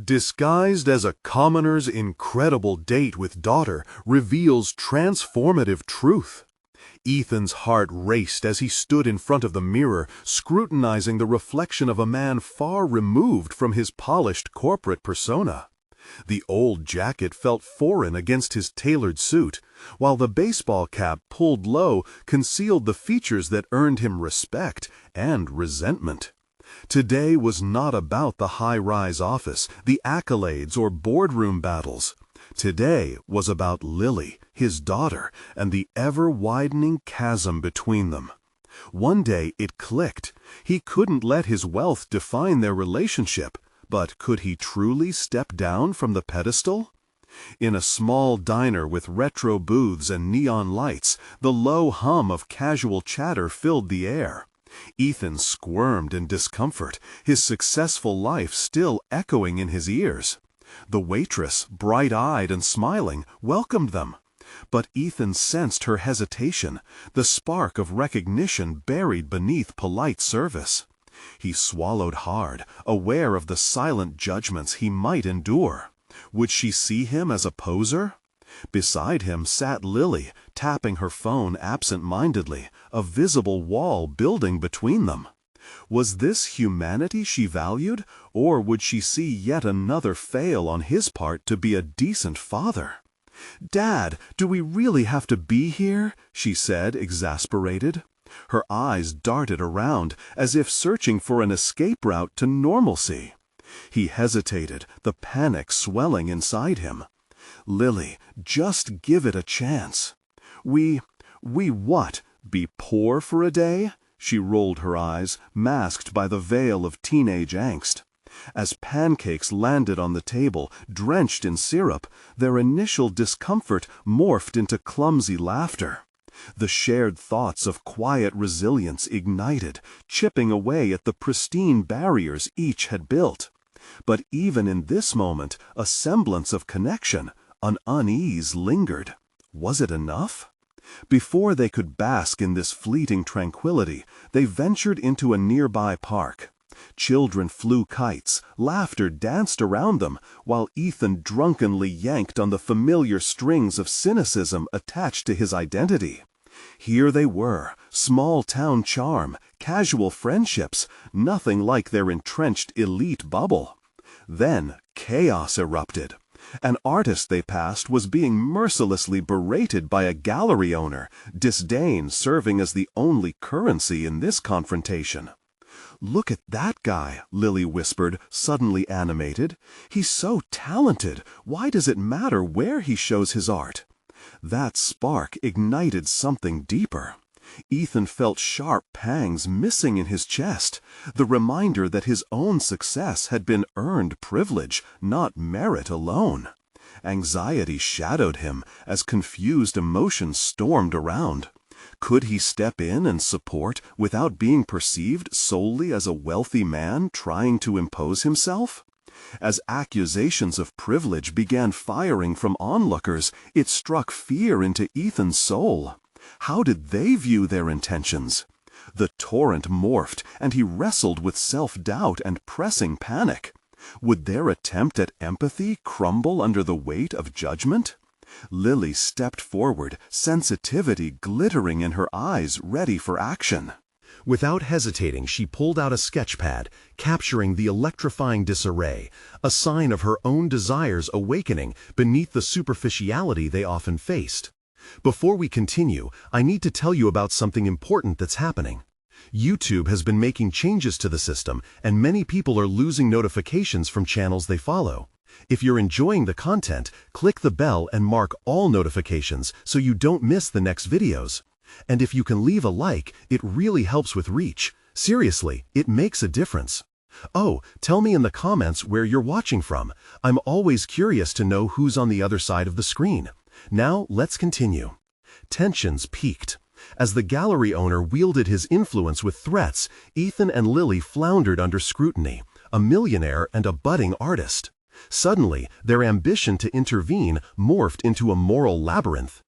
Disguised as a commoner's incredible date with daughter reveals transformative truth. Ethan's heart raced as he stood in front of the mirror, scrutinizing the reflection of a man far removed from his polished corporate persona. The old jacket felt foreign against his tailored suit, while the baseball cap pulled low concealed the features that earned him respect and resentment. Today was not about the high-rise office, the accolades, or boardroom battles. Today was about Lily, his daughter, and the ever-widening chasm between them. One day it clicked. He couldn't let his wealth define their relationship, but could he truly step down from the pedestal? In a small diner with retro booths and neon lights, the low hum of casual chatter filled the air. Ethan squirmed in discomfort, his successful life still echoing in his ears. The waitress, bright-eyed and smiling, welcomed them. But Ethan sensed her hesitation, the spark of recognition buried beneath polite service. He swallowed hard, aware of the silent judgments he might endure. Would she see him as a poser? Beside him sat Lily, tapping her phone absent-mindedly, a visible wall building between them. Was this humanity she valued, or would she see yet another fail on his part to be a decent father? "Dad, do we really have to be here?" she said, exasperated. Her eyes darted around, as if searching for an escape route to normalcy. He hesitated, the panic swelling inside him. "Lily, just give it a chance." We what, be poor for a day?" She rolled her eyes, masked by the veil of teenage angst. As pancakes landed on the table, drenched in syrup, their initial discomfort morphed into clumsy laughter. The shared thoughts of quiet resilience ignited, chipping away at the pristine barriers each had built. But even in this moment, a semblance of connection, an unease lingered. Was it enough? Before they could bask in this fleeting tranquility, they ventured into a nearby park. Children flew kites, laughter danced around them, while Ethan drunkenly yanked on the familiar strings of cynicism attached to his identity. Here they were, small-town charm, casual friendships, nothing like their entrenched elite bubble. Then chaos erupted. An artist they passed was being mercilessly berated by a gallery owner, disdain serving as the only currency in this confrontation. "Look at that guy," Lily whispered, suddenly animated. "He's so talented. Why does it matter where he shows his art?" That spark ignited something deeper. Ethan felt sharp pangs missing in his chest, the reminder that his own success had been earned privilege, not merit alone. Anxiety shadowed him as confused emotions stormed around. Could he step in and support without being perceived solely as a wealthy man trying to impose himself? As accusations of privilege began firing from onlookers, it struck fear into Ethan's soul. How did they view their intentions? The torrent morphed, and he wrestled with self-doubt and pressing panic. Would their attempt at empathy crumble under the weight of judgment? Lily stepped forward, sensitivity glittering in her eyes, ready for action. Without hesitating, she pulled out a sketch pad, capturing the electrifying disarray, a sign of her own desires awakening beneath the superficiality they often faced. Before we continue, I need to tell you about something important that's happening. YouTube has been making changes to the system, and many people are losing notifications from channels they follow. If you're enjoying the content, click the bell and mark all notifications so you don't miss the next videos. And if you can leave a like, it really helps with reach. Seriously, it makes a difference. Oh, tell me in the comments where you're watching from. I'm always curious to know who's on the other side of the screen. Now, let's continue. Tensions peaked. As the gallery owner wielded his influence with threats, Ethan and Lily floundered under scrutiny, a millionaire and a budding artist. Suddenly, their ambition to intervene morphed into a moral labyrinth.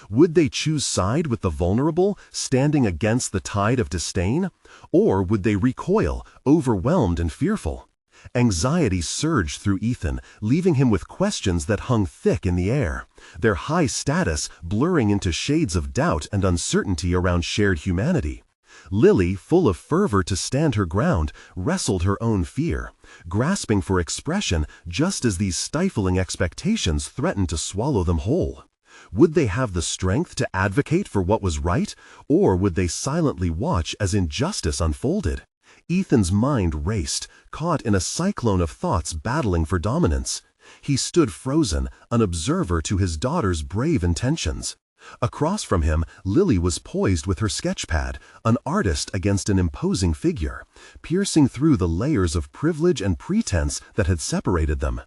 Would they choose side with the vulnerable, standing against the tide of disdain? Or would they recoil, overwhelmed and fearful? Anxiety surged through Ethan, leaving him with questions that hung thick in the air, their high status blurring into shades of doubt and uncertainty around shared humanity. Lily, full of fervor to stand her ground, wrestled her own fear, grasping for expression just as these stifling expectations threatened to swallow them whole. Would they have the strength to advocate for what was right, or would they silently watch as injustice unfolded? Ethan's mind raced, caught in a cyclone of thoughts battling for dominance. He stood frozen, an observer to his daughter's brave intentions. Across from him, Lily was poised with her sketchpad, an artist against an imposing figure, piercing through the layers of privilege and pretense that had separated them.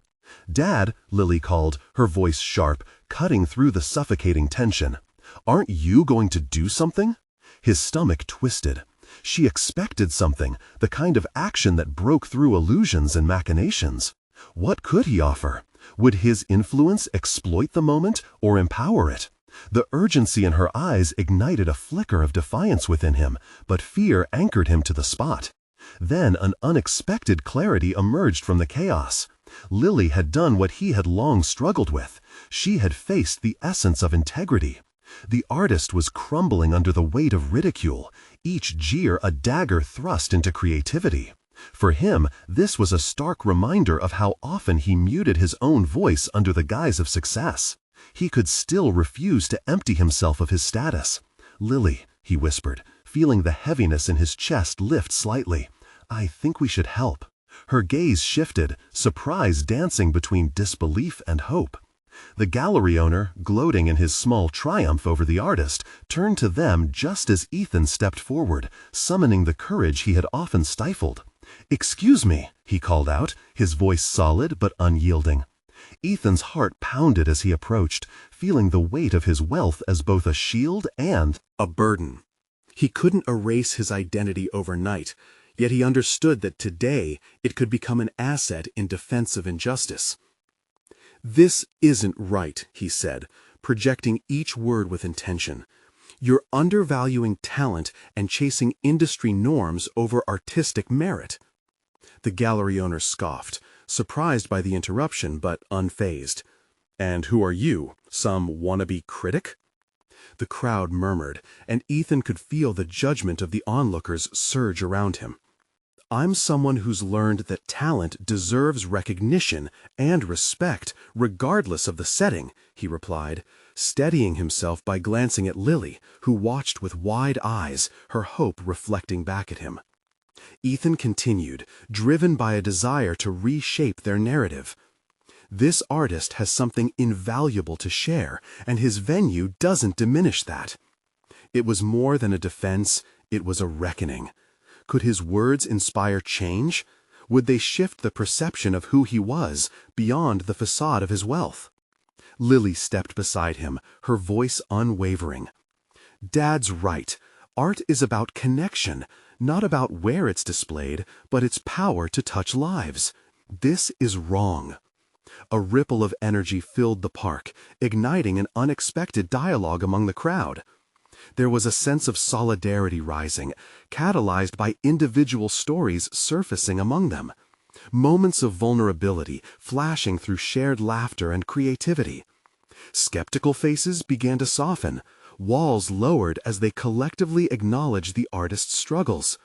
"Dad," Lily called, her voice sharp, cutting through the suffocating tension. "Aren't you going to do something?" His stomach twisted. She expected something, the kind of action that broke through illusions and machinations. What could he offer? Would his influence exploit the moment or empower it? The urgency in her eyes ignited a flicker of defiance within him, but fear anchored him to the spot. Then an unexpected clarity emerged from the chaos. Lily had done what he had long struggled with. She had faced the essence of integrity. The artist was crumbling under the weight of ridicule, each jeer a dagger thrust into creativity. For him, this was a stark reminder of how often he muted his own voice under the guise of success. He could still refuse to empty himself of his status. "Lily," he whispered, feeling the heaviness in his chest lift slightly, "I think we should help." Her gaze shifted, surprise dancing between disbelief and hope. The gallery owner, gloating in his small triumph over the artist, turned to them just as Ethan stepped forward, summoning the courage he had often stifled. "Excuse me," he called out, his voice solid but unyielding. Ethan's heart pounded as he approached, feeling the weight of his wealth as both a shield and a burden. He couldn't erase his identity overnight, yet he understood that today it could become an asset in defense of injustice. "This isn't right," he said, projecting each word with intention. "You're undervaluing talent and chasing industry norms over artistic merit." The gallery owner scoffed, surprised by the interruption but unfazed. "And who are you, some wannabe critic?" The crowd murmured, and Ethan could feel the judgment of the onlookers surge around him. "I'm someone who's learned that talent deserves recognition and respect regardless of the setting," he replied, steadying himself by glancing at Lily, who watched with wide eyes, her hope reflecting back at him. Ethan continued, driven by a desire to reshape their narrative. "This artist has something invaluable to share, and his venue doesn't diminish that." It was more than a defense, it was a reckoning. Could his words inspire change? Would they shift the perception of who he was beyond the facade of his wealth? Lily stepped beside him, her voice unwavering. "Dad's right. Art is about connection, not about where it's displayed, but its power to touch lives. This is wrong." A ripple of energy filled the park, igniting an unexpected dialogue among the crowd. There was a sense of solidarity rising, catalyzed by individual stories surfacing among them. Moments of vulnerability flashing through shared laughter and creativity. Skeptical faces began to soften, walls lowered as they collectively acknowledged the artist's struggles.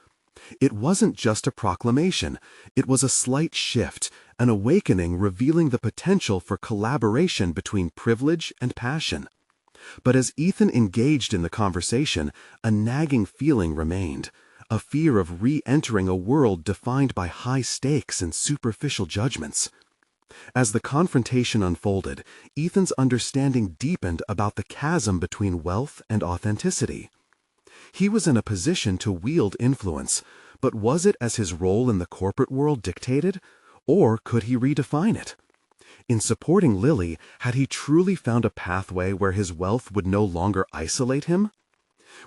It wasn't just a proclamation, it was a slight shift, an awakening revealing the potential for collaboration between privilege and passion. But as Ethan engaged in the conversation, a nagging feeling remained, a fear of re-entering a world defined by high stakes and superficial judgments. As the confrontation unfolded, Ethan's understanding deepened about the chasm between wealth and authenticity. He was in a position to wield influence, but was it as his role in the corporate world dictated, or could he redefine it? In supporting Lily, had he truly found a pathway where his wealth would no longer isolate him?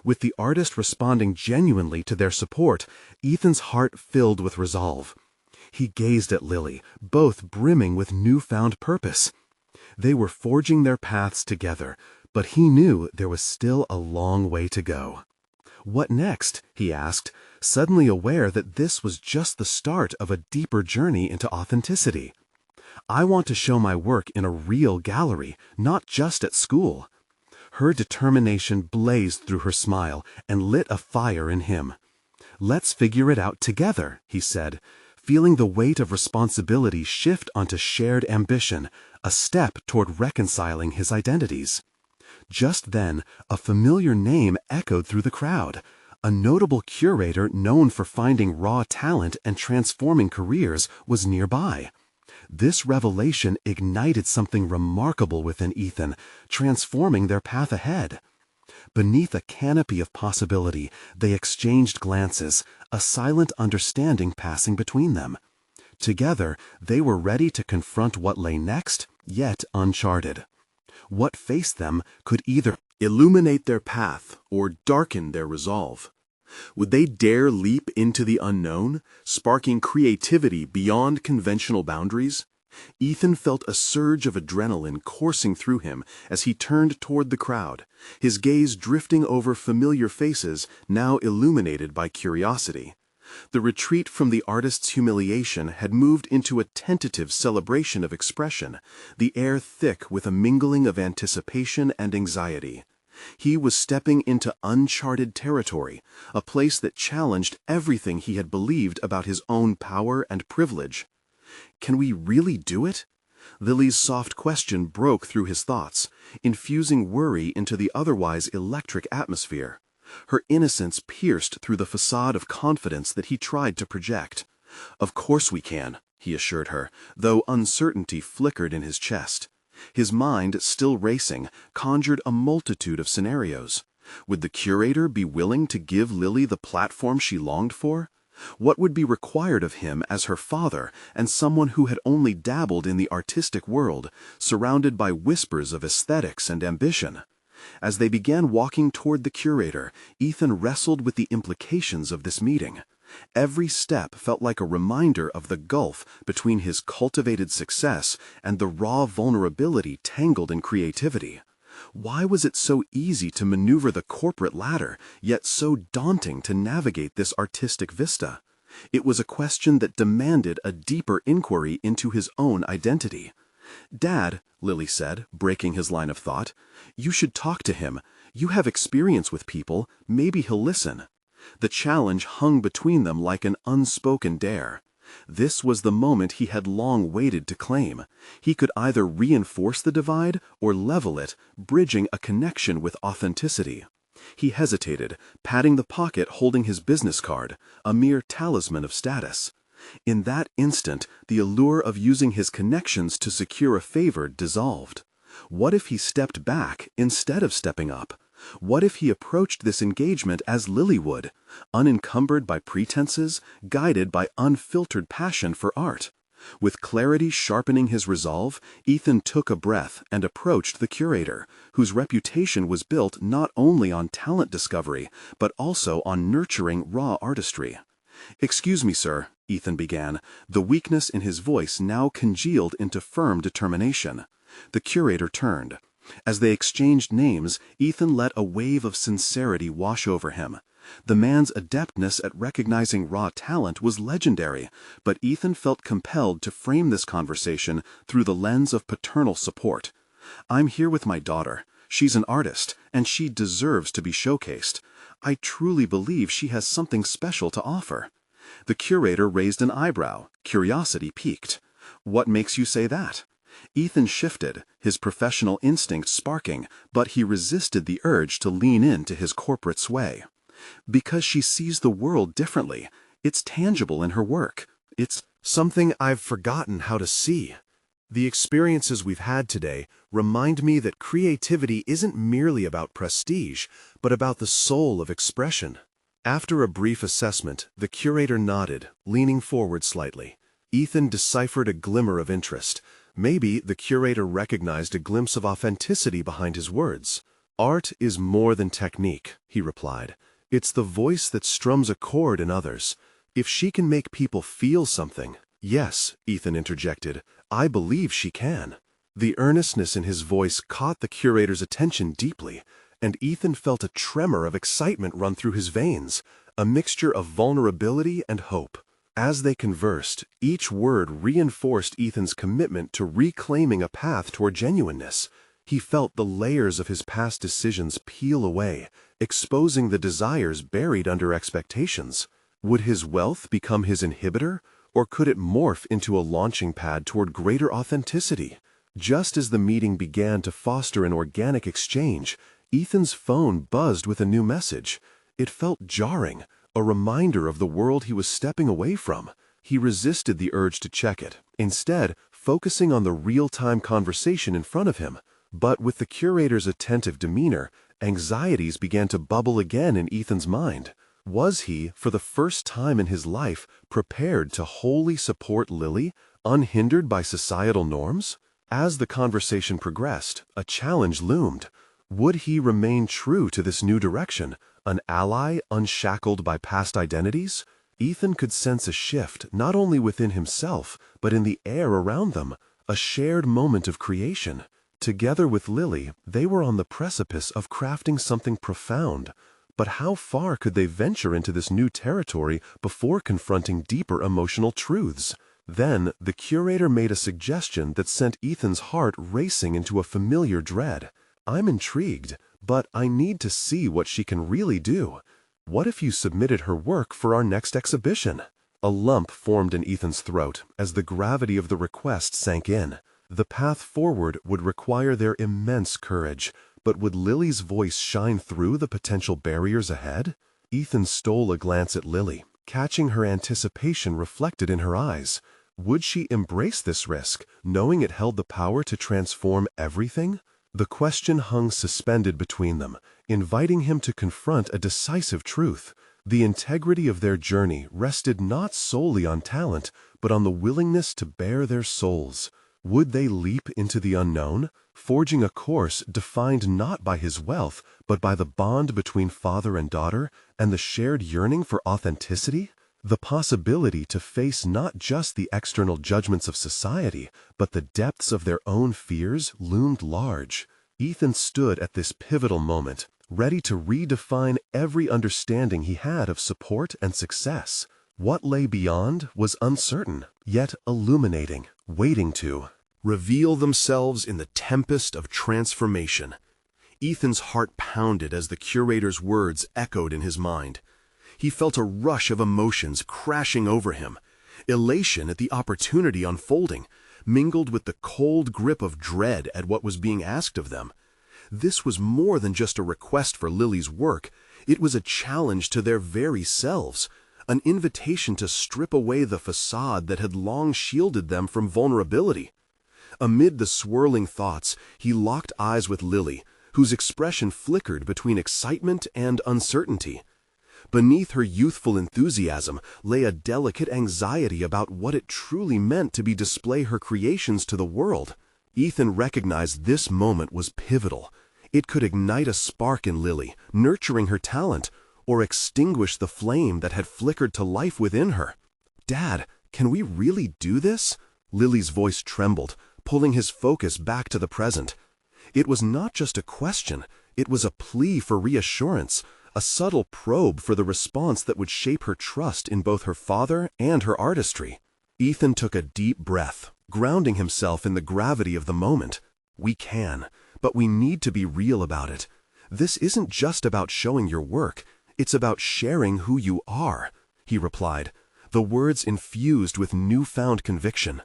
With the artist responding genuinely to their support, Ethan's heart filled with resolve. He gazed at Lily, both brimming with newfound purpose. They were forging their paths together, but he knew there was still a long way to go. "What next?" he asked, suddenly aware that this was just the start of a deeper journey into authenticity. "I want to show my work in a real gallery, not just at school." Her determination blazed through her smile and lit a fire in him. "Let's figure it out together," he said, feeling the weight of responsibility shift onto shared ambition, a step toward reconciling his identities. Just then, a familiar name echoed through the crowd. A notable curator known for finding raw talent and transforming careers was nearby. This revelation ignited something remarkable within Ethan, transforming their path ahead. Beneath a canopy of possibility, they exchanged glances, a silent understanding passing between them. Together, they were ready to confront what lay next, yet uncharted. What faced them could either illuminate their path or darken their resolve. Would they dare leap into the unknown, sparking creativity beyond conventional boundaries? Ethan felt a surge of adrenaline coursing through him as he turned toward the crowd, his gaze drifting over familiar faces now illuminated by curiosity. The retreat from the artist's humiliation had moved into a tentative celebration of expression, the air thick with a mingling of anticipation and anxiety. He was stepping into uncharted territory, a place that challenged everything he had believed about his own power and privilege. "Can we really do it?" Lily's soft question broke through his thoughts, infusing worry into the otherwise electric atmosphere. Her innocence pierced through the facade of confidence that he tried to project. "Of course we can," he assured her, though uncertainty flickered in his chest. His mind, still racing, conjured a multitude of scenarios. Would the curator be willing to give Lily the platform she longed for? What would be required of him as her father and someone who had only dabbled in the artistic world, surrounded by whispers of aesthetics and ambition? As they began walking toward the curator, Ethan wrestled with the implications of this meeting. Every step felt like a reminder of the gulf between his cultivated success and the raw vulnerability tangled in creativity. Why was it so easy to maneuver the corporate ladder, yet so daunting to navigate this artistic vista? It was a question that demanded a deeper inquiry into his own identity. "Dad," Lily said, breaking his line of thought, "you should talk to him. You have experience with people. Maybe he'll listen." The challenge hung between them like an unspoken dare. This was the moment he had long waited to claim. He could either reinforce the divide or level it, bridging a connection with authenticity. He hesitated, patting the pocket holding his business card, a mere talisman of status. In that instant, the allure of using his connections to secure a favor dissolved. What if he stepped back instead of stepping up? What if he approached this engagement as Lily would, unencumbered by pretenses, guided by unfiltered passion for art? With clarity sharpening his resolve, Ethan took a breath and approached the curator, whose reputation was built not only on talent discovery, but also on nurturing raw artistry. "Excuse me, sir," Ethan began, the weakness in his voice now congealed into firm determination. The curator turned. As they exchanged names, Ethan let a wave of sincerity wash over him. The man's adeptness at recognizing raw talent was legendary, but Ethan felt compelled to frame this conversation through the lens of paternal support. "I'm here with my daughter. She's an artist, and she deserves to be showcased. I truly believe she has something special to offer." The curator raised an eyebrow, curiosity piqued. "What makes you say that?" Ethan shifted, his professional instinct sparking, but he resisted the urge to lean into his corporate sway. "Because she sees the world differently. It's tangible in her work. It's something I've forgotten how to see. The experiences we've had today remind me that creativity isn't merely about prestige, but about the soul of expression." After a brief assessment, the curator nodded, leaning forward slightly. Ethan deciphered a glimmer of interest. Maybe the curator recognized a glimpse of authenticity behind his words. "Art is more than technique," he replied. "It's the voice that strums a chord in others. If she can make people feel something—" "Yes," Ethan interjected, "I believe she can." The earnestness in his voice caught the curator's attention deeply. and Ethan felt a tremor of excitement run through his veins, a mixture of vulnerability and hope. As they conversed, each word reinforced Ethan's commitment to reclaiming a path toward genuineness. He felt the layers of his past decisions peel away, exposing the desires buried under expectations. Would his wealth become his inhibitor, or could it morph into a launching pad toward greater authenticity? Just as the meeting began to foster an organic exchange, Ethan's phone buzzed with a new message. It felt jarring, a reminder of the world he was stepping away from. He resisted the urge to check it, instead focusing on the real-time conversation in front of him. But with the curator's attentive demeanor, anxieties began to bubble again in Ethan's mind. Was he, for the first time in his life, prepared to wholly support Lily, unhindered by societal norms? As the conversation progressed, a challenge loomed. Would he remain true to this new direction, an ally unshackled by past identities? Ethan could sense a shift not only within himself, but in the air around them, a shared moment of creation. Together with Lily, they were on the precipice of crafting something profound. But how far could they venture into this new territory before confronting deeper emotional truths? Then, the curator made a suggestion that sent Ethan's heart racing into a familiar dread. "I'm intrigued, but I need to see what she can really do. What if you submitted her work for our next exhibition?" A lump formed in Ethan's throat as the gravity of the request sank in. The path forward would require their immense courage, but would Lily's voice shine through the potential barriers ahead? Ethan stole a glance at Lily, catching her anticipation reflected in her eyes. Would she embrace this risk, knowing it held the power to transform everything? The question hung suspended between them, inviting him to confront a decisive truth. The integrity of their journey rested not solely on talent, but on the willingness to bare their souls. Would they leap into the unknown, forging a course defined not by his wealth, but by the bond between father and daughter, and the shared yearning for authenticity? The possibility to face not just the external judgments of society, but the depths of their own fears loomed large. Ethan stood at this pivotal moment, ready to redefine every understanding he had of support and success. What lay beyond was uncertain, yet illuminating, waiting to reveal themselves in the tempest of transformation. Ethan's heart pounded as the curator's words echoed in his mind. He felt a rush of emotions crashing over him, elation at the opportunity unfolding, mingled with the cold grip of dread at what was being asked of them. This was more than just a request for Lily's work. It was a challenge to their very selves, an invitation to strip away the facade that had long shielded them from vulnerability. Amid the swirling thoughts, he locked eyes with Lily, whose expression flickered between excitement and uncertainty. Beneath her youthful enthusiasm lay a delicate anxiety about what it truly meant to display her creations to the world. Ethan recognized this moment was pivotal. It could ignite a spark in Lily, nurturing her talent, or extinguish the flame that had flickered to life within her. "Dad, can we really do this?" Lily's voice trembled, pulling his focus back to the present. It was not just a question, it was a plea for reassurance, a subtle probe for the response that would shape her trust in both her father and her artistry. Ethan took a deep breath, grounding himself in the gravity of the moment. "We can, but we need to be real about it. This isn't just about showing your work, it's about sharing who you are," he replied, the words infused with newfound conviction.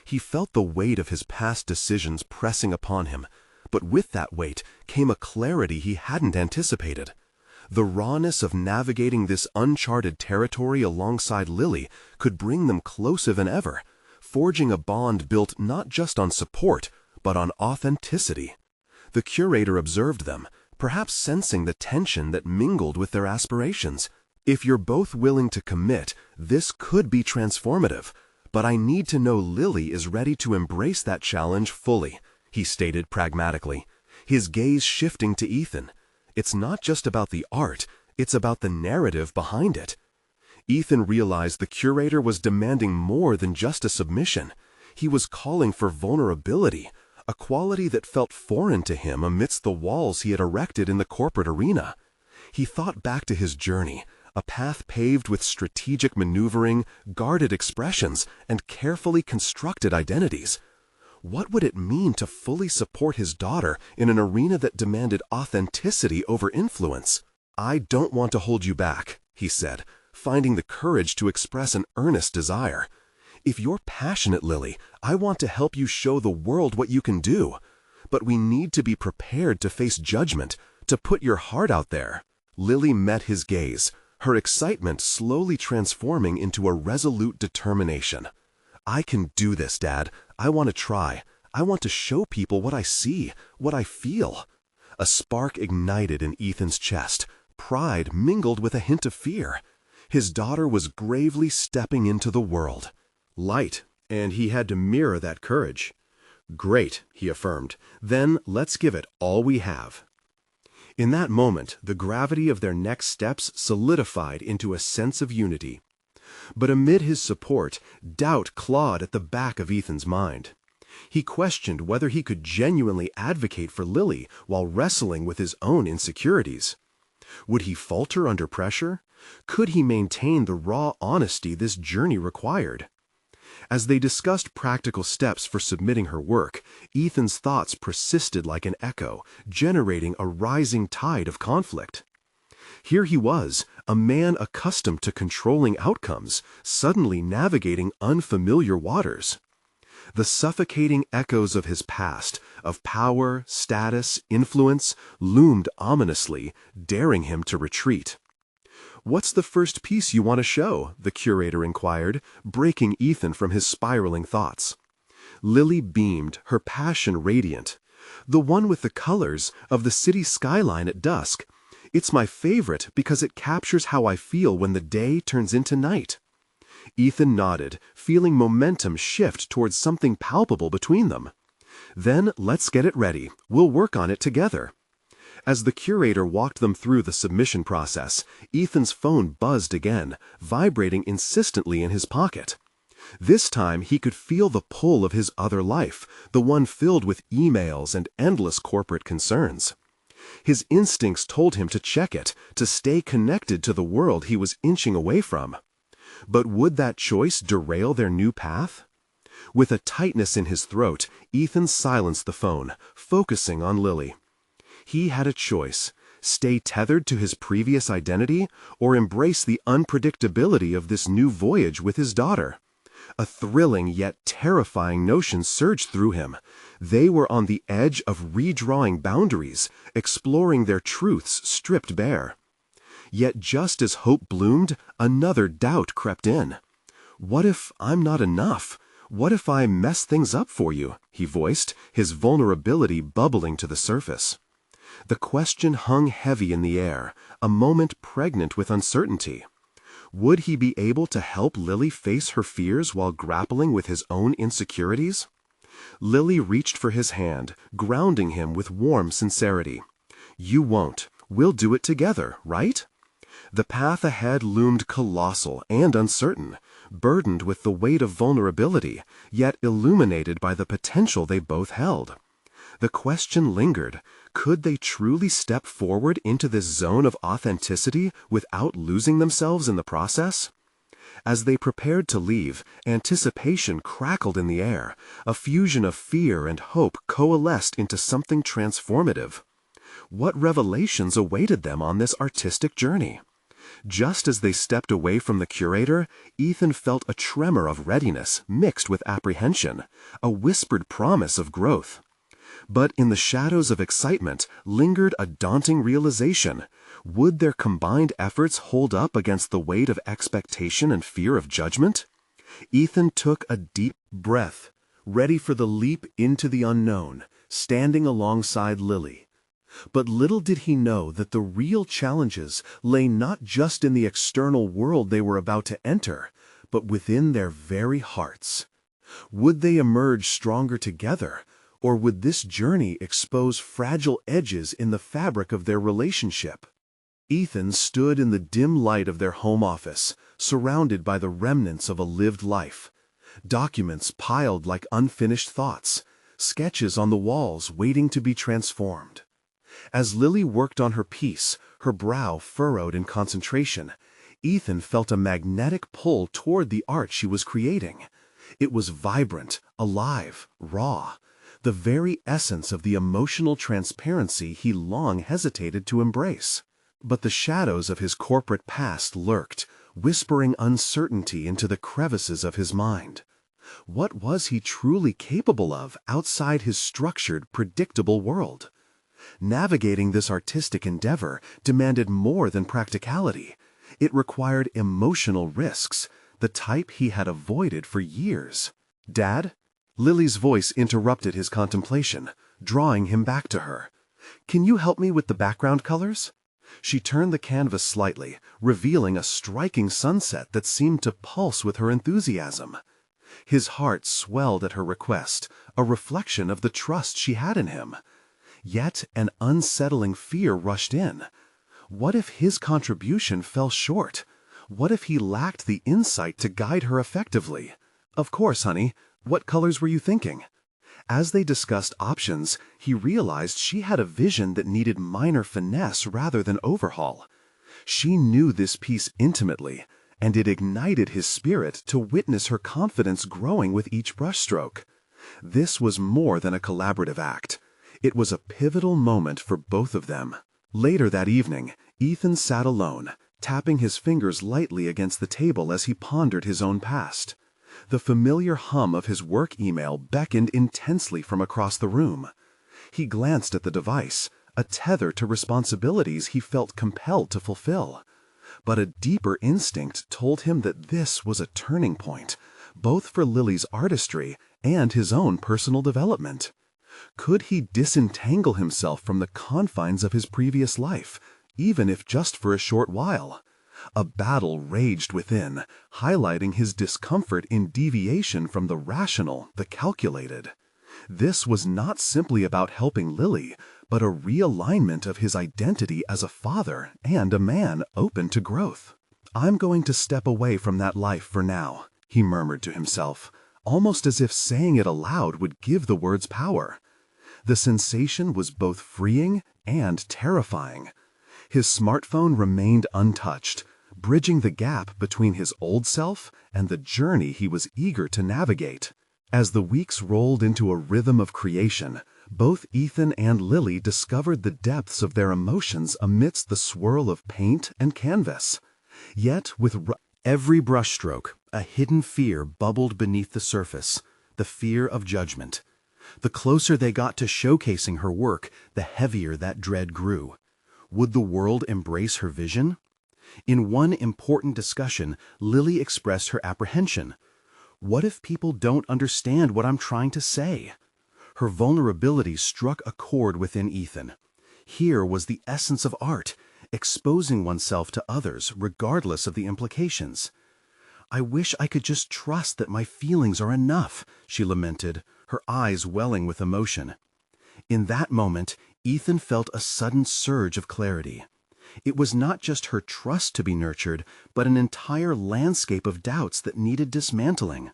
He felt the weight of his past decisions pressing upon him, but with that weight came a clarity he hadn't anticipated. The rawness of navigating this uncharted territory alongside Lily could bring them closer than ever, forging a bond built not just on support, but on authenticity. The curator observed them, perhaps sensing the tension that mingled with their aspirations. "If you're both willing to commit, this could be transformative, but I need to know Lily is ready to embrace that challenge fully," he stated pragmatically, his gaze shifting to Ethan. "It's not just about the art, it's about the narrative behind it." Ethan realized the curator was demanding more than just a submission. He was calling for vulnerability, a quality that felt foreign to him amidst the walls he had erected in the corporate arena. He thought back to his journey, a path paved with strategic maneuvering, guarded expressions, and carefully constructed identities. What would it mean to fully support his daughter in an arena that demanded authenticity over influence? "I don't want to hold you back," he said, finding the courage to express an earnest desire. "If you're passionate, Lily, I want to help you show the world what you can do. But we need to be prepared to face judgment, to put your heart out there." Lily met his gaze, her excitement slowly transforming into a resolute determination. "I can do this, Dad. I want to try. I want to show people what I see, what I feel." A spark ignited in Ethan's chest, pride mingled with a hint of fear. His daughter was bravely stepping into the world. Light, and he had to mirror that courage. "Great," he affirmed. "Then let's give it all we have." In that moment, the gravity of their next steps solidified into a sense of unity. But amid his support, doubt clawed at the back of Ethan's mind. He questioned whether he could genuinely advocate for Lily while wrestling with his own insecurities. Would he falter under pressure? Could he maintain the raw honesty this journey required? As they discussed practical steps for submitting her work, Ethan's thoughts persisted like an echo, generating a rising tide of conflict. Here he was, a man accustomed to controlling outcomes, suddenly navigating unfamiliar waters. The suffocating echoes of his past, of power, status, influence, loomed ominously, daring him to retreat. "What's the first piece you want to show?" the curator inquired, breaking Ethan from his spiraling thoughts. Lily beamed, her passion radiant. "The one with the colors of the city skyline at dusk. It's my favorite because it captures how I feel when the day turns into night." Ethan nodded, feeling momentum shift towards something palpable between them. "Then let's get it ready. We'll work on it together." As the curator walked them through the submission process, Ethan's phone buzzed again, vibrating insistently in his pocket. This time he could feel the pull of his other life, the one filled with emails and endless corporate concerns. His instincts told him to check it, to stay connected to the world he was inching away from. But would that choice derail their new path? With a tightness in his throat, Ethan silenced the phone, focusing on Lily. He had a choice: stay tethered to his previous identity or embrace the unpredictability of this new voyage with his daughter. A thrilling yet terrifying notion surged through him. They were on the edge of redrawing boundaries, exploring their truths stripped bare. Yet just as hope bloomed, another doubt crept in. "What if I'm not enough? What if I mess things up for you?" he voiced, his vulnerability bubbling to the surface. The question hung heavy in the air, a moment pregnant with uncertainty. Would he be able to help Lily face her fears while grappling with his own insecurities? Lily reached for his hand, grounding him with warm sincerity. "You won't. We'll do it together, right?" The path ahead loomed colossal and uncertain, burdened with the weight of vulnerability, yet illuminated by the potential they both held. The question lingered: could they truly step forward into this zone of authenticity without losing themselves in the process? As they prepared to leave, anticipation crackled in the air. A fusion of fear and hope coalesced into something transformative. What revelations awaited them on this artistic journey? Just as they stepped away from the curator, Ethan felt a tremor of readiness mixed with apprehension, a whispered promise of growth. But in the shadows of excitement lingered a daunting realization. Would their combined efforts hold up against the weight of expectation and fear of judgment? Ethan took a deep breath, ready for the leap into the unknown, standing alongside Lily. But little did he know that the real challenges lay not just in the external world they were about to enter, but within their very hearts. Would they emerge stronger together? Or would this journey expose fragile edges in the fabric of their relationship? Ethan stood in the dim light of their home office, surrounded by the remnants of a lived life. Documents piled like unfinished thoughts, sketches on the walls waiting to be transformed. As Lily worked on her piece, her brow furrowed in concentration, Ethan felt a magnetic pull toward the art she was creating. It was vibrant, alive, raw, the very essence of the emotional transparency he long hesitated to embrace. But the shadows of his corporate past lurked, whispering uncertainty into the crevices of his mind. What was he truly capable of outside his structured, predictable world? Navigating this artistic endeavor demanded more than practicality. It required emotional risks, the type he had avoided for years. "Dad?" Lily's voice interrupted his contemplation, drawing him back to her. "Can you help me with the background colors?" She turned the canvas slightly, revealing a striking sunset that seemed to pulse with her enthusiasm. His heart swelled at her request, a reflection of the trust she had in him. Yet an unsettling fear rushed in. What if his contribution fell short? What if he lacked the insight to guide her effectively? "Of course, honey. What colors were you thinking?" As they discussed options, he realized she had a vision that needed minor finesse rather than overhaul. She knew this piece intimately, and it ignited his spirit to witness her confidence growing with each brushstroke. This was more than a collaborative act. It was a pivotal moment for both of them. Later that evening, Ethan sat alone, tapping his fingers lightly against the table as he pondered his own past. The familiar hum of his work email beckoned intensely from across the room. He glanced at the device, a tether to responsibilities he felt compelled to fulfill. But a deeper instinct told him that this was a turning point, both for Lily's artistry and his own personal development. Could he disentangle himself from the confines of his previous life, even if just for a short while? A battle raged within, highlighting his discomfort in deviation from the rational, the calculated. This was not simply about helping Lily, but a realignment of his identity as a father and a man open to growth. "I'm going to step away from that life for now," he murmured to himself, almost as if saying it aloud would give the words power. The sensation was both freeing and terrifying. His smartphone remained untouched, bridging the gap between his old self and the journey he was eager to navigate. As the weeks rolled into a rhythm of creation, both Ethan and Lily discovered the depths of their emotions amidst the swirl of paint and canvas. Yet, with every brushstroke, a hidden fear bubbled beneath the surface, the fear of judgment. The closer they got to showcasing her work, the heavier that dread grew. Would the world embrace her vision? In one important discussion, Lily expressed her apprehension. "What if people don't understand what I'm trying to say?" Her vulnerability struck a chord within Ethan. Here was the essence of art, exposing oneself to others regardless of the implications. "I wish I could just trust that my feelings are enough," she lamented, her eyes welling with emotion. In that moment, Ethan felt a sudden surge of clarity. It was not just her trust to be nurtured, but an entire landscape of doubts that needed dismantling.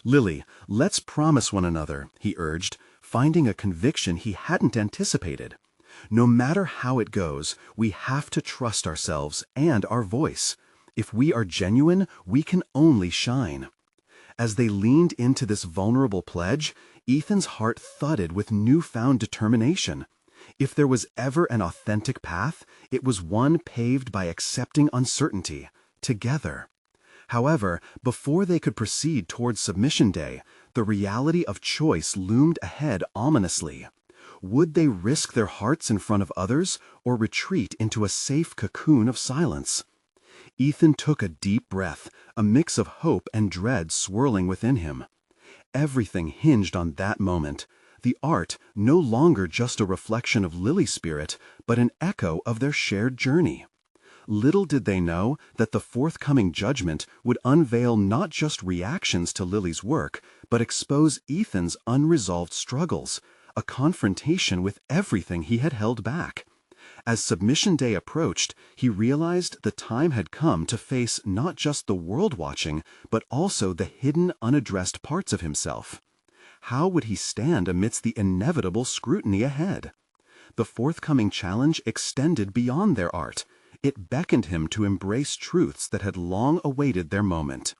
"Lily, let's promise one another," he urged, finding a conviction he hadn't anticipated. "No matter how it goes, we have to trust ourselves and our voice. If we are genuine, we can only shine." As they leaned into this vulnerable pledge, Ethan's heart thudded with newfound determination. If there was ever an authentic path, it was one paved by accepting uncertainty, together. However, before they could proceed towards submission day, the reality of choice loomed ahead ominously. Would they risk their hearts in front of others, or retreat into a safe cocoon of silence? Ethan took a deep breath, a mix of hope and dread swirling within him. Everything hinged on that moment. The art, no longer just a reflection of Lily's spirit, but an echo of their shared journey. Little did they know that the forthcoming judgment would unveil not just reactions to Lily's work, but expose Ethan's unresolved struggles, a confrontation with everything he had held back. As submission day approached, he realized the time had come to face not just the world watching, but also the hidden, unaddressed parts of himself. How would he stand amidst the inevitable scrutiny ahead? The forthcoming challenge extended beyond their art. It beckoned him to embrace truths that had long awaited their moment.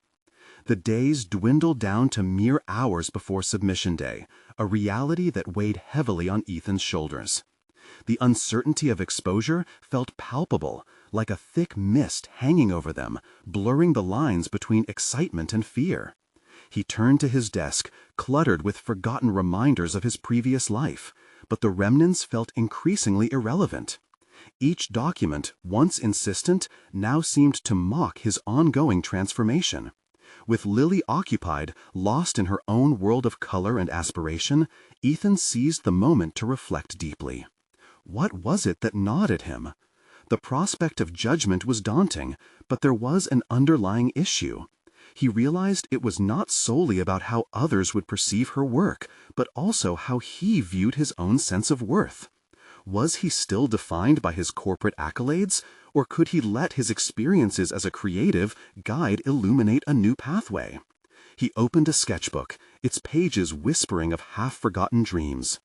The days dwindled down to mere hours before submission day, a reality that weighed heavily on Ethan's shoulders. The uncertainty of exposure felt palpable, like a thick mist hanging over them, blurring the lines between excitement and fear. He turned to his desk, cluttered with forgotten reminders of his previous life, but the remnants felt increasingly irrelevant. Each document, once insistent, now seemed to mock his ongoing transformation. With Lily occupied, lost in her own world of color and aspiration, Ethan seized the moment to reflect deeply. What was it that gnawed at him? The prospect of judgment was daunting, but there was an underlying issue. He realized it was not solely about how others would perceive her work, but also how he viewed his own sense of worth. Was he still defined by his corporate accolades, or could he let his experiences as a creative guide illuminate a new pathway? He opened a sketchbook, its pages whispering of half-forgotten dreams.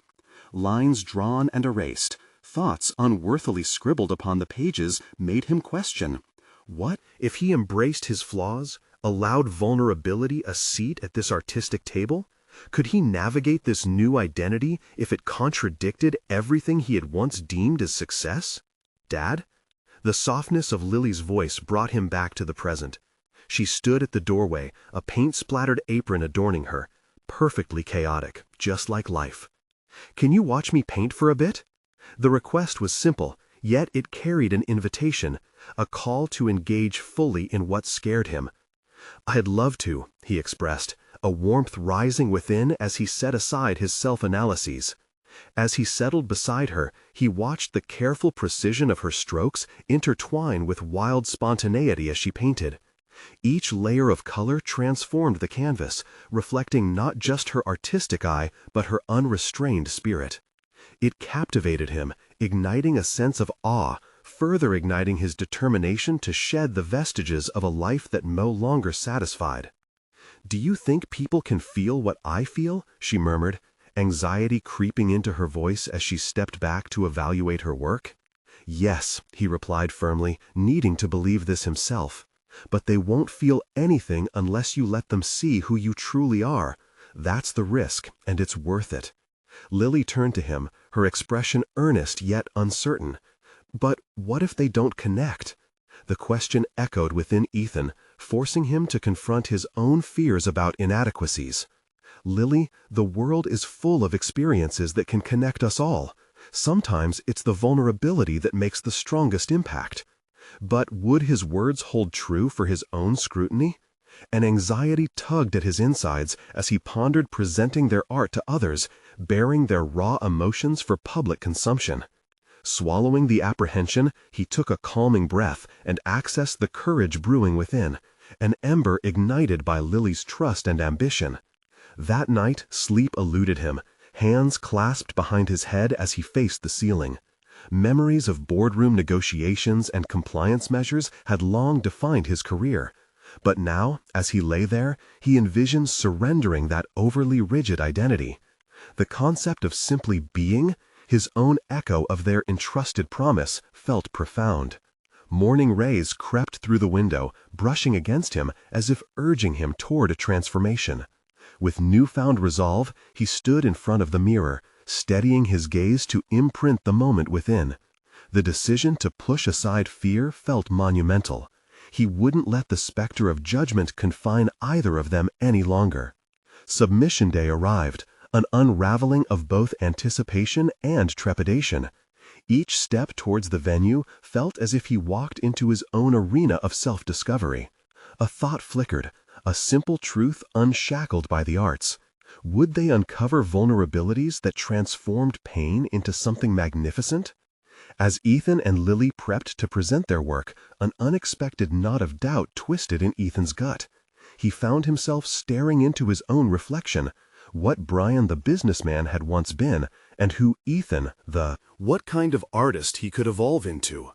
Lines drawn and erased, thoughts unworthily scribbled upon the pages made him question, what If he embraced his flaws, allowed vulnerability a seat at this artistic table? Could he navigate this new identity if it contradicted everything he had once deemed as success? Dad? The softness of Lily's voice brought him back to the present. She stood at the doorway, a paint-splattered apron adorning her, perfectly chaotic, just like life. Can you watch me paint for a bit? The request was simple, yet it carried an invitation, a call to engage fully in what scared him. I'd love to, he expressed, a warmth rising within as he set aside his self-analyses. As he settled beside her, he watched the careful precision of her strokes intertwine with wild spontaneity as she painted. Each layer of color transformed the canvas, reflecting not just her artistic eye, but her unrestrained spirit. It captivated him, igniting a sense of awe, further igniting his determination to shed the vestiges of a life that no longer satisfied. Do you think people can feel what I feel? She murmured, anxiety creeping into her voice as she stepped back to evaluate her work. Yes, he replied firmly, needing to believe this himself. But they won't feel anything unless you let them see who you truly are. That's the risk, and it's worth it. Lily turned to him, her expression earnest yet uncertain. But what if they don't connect? The question echoed within Ethan, forcing him to confront his own fears about inadequacies. Lily, the world is full of experiences that can connect us all. Sometimes it's the vulnerability that makes the strongest impact. But would his words hold true for his own scrutiny? An anxiety tugged at his insides as he pondered presenting their art to others, bearing their raw emotions for public consumption. Swallowing the apprehension, he took a calming breath and accessed the courage brewing within, an ember ignited by Lily's trust and ambition. That night, sleep eluded him, hands clasped behind his head as he faced the ceiling. Memories of boardroom negotiations and compliance measures had long defined his career. But now, as he lay there, he envisioned surrendering that overly rigid identity. The concept of simply being, his own echo of their entrusted promise, felt profound. Morning rays crept through the window, brushing against him as if urging him toward a transformation. With newfound resolve, he stood in front of the mirror, steadying his gaze to imprint the moment within. The decision to push aside fear felt monumental. He wouldn't let the specter of judgment confine either of them any longer. Submission day arrived, an unraveling of both anticipation and trepidation. Each step towards the venue felt as if he walked into his own arena of self-discovery. A thought flickered, a simple truth unshackled by the arts. Would they uncover vulnerabilities that transformed pain into something magnificent? As Ethan and Lily prepped to present their work, an unexpected knot of doubt twisted in Ethan's gut. He found himself staring into his own reflection, what Brian the businessman had once been, and who Ethan, what kind of artist he could evolve into.